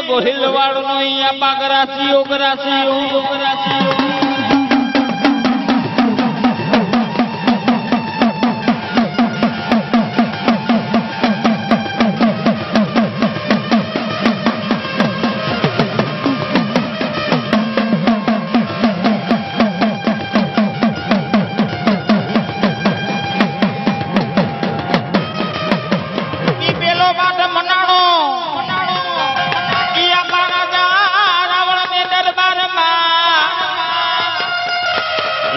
ગોહિલવાડ નો અહીંયા પાગરાસીઓ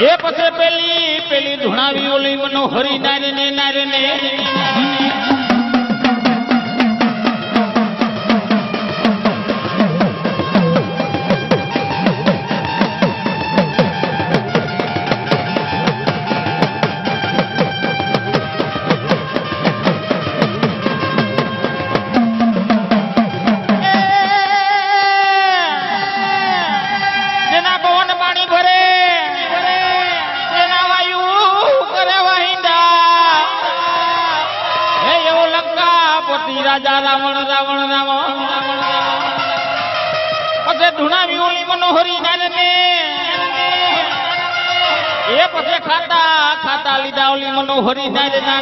એ પછી પેલી ધુણાવી ઓલી મનોહરી નારે ને રાજા રાવણ પછી ધુણાવી ઓલી મનોહરી નારે ને એ પછી ખાતા લીધા ઓલી મનોહરી નારે ના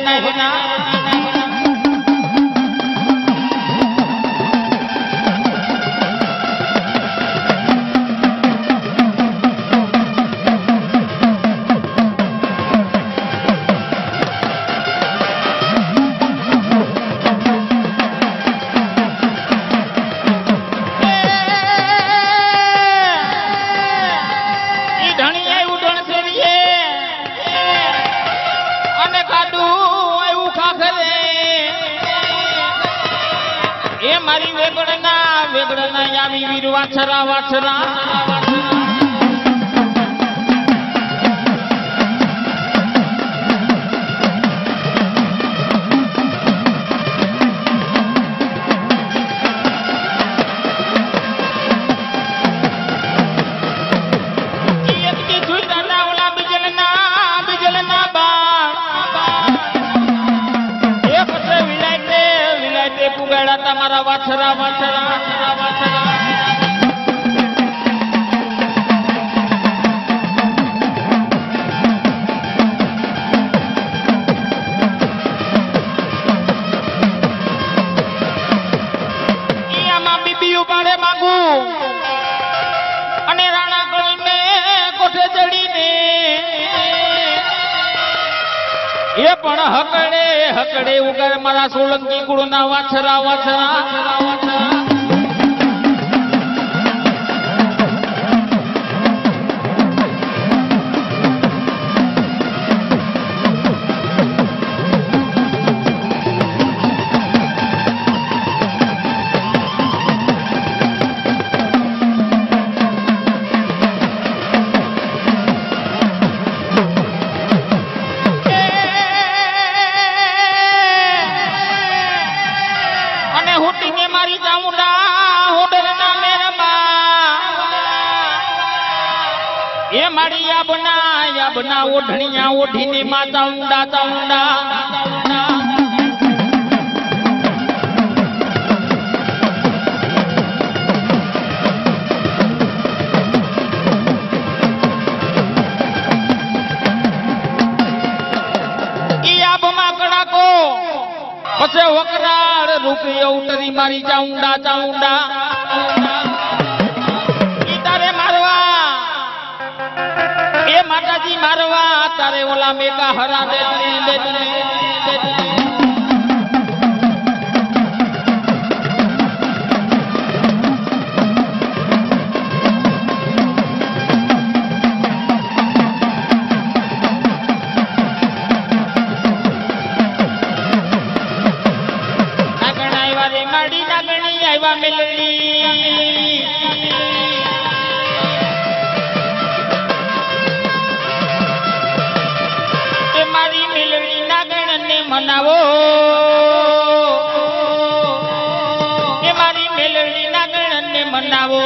મારી વેગડના આવી વીર વાછરા તમારા વાછરા આમાં બીબી ઉપાડે માગુ અને રાણા ગણીને કોઠે ચડીને એ પણ હકડે ઉગર મારા સોલંકી કુળના વાછરા મારી ચામુંડા હોડરના મેરબા એ મારી યાબના ઓઢણિયા ઓઢીને માં ચામુંડા પછી વકરાળ રૂપી ઉતરી મારી ચાઉંડા તારે મારવા એ માતાજી મારવા તારે ઓલા મેઘા હરા દે મનાવો એ મારી મેલડી ના ગણને મનાવો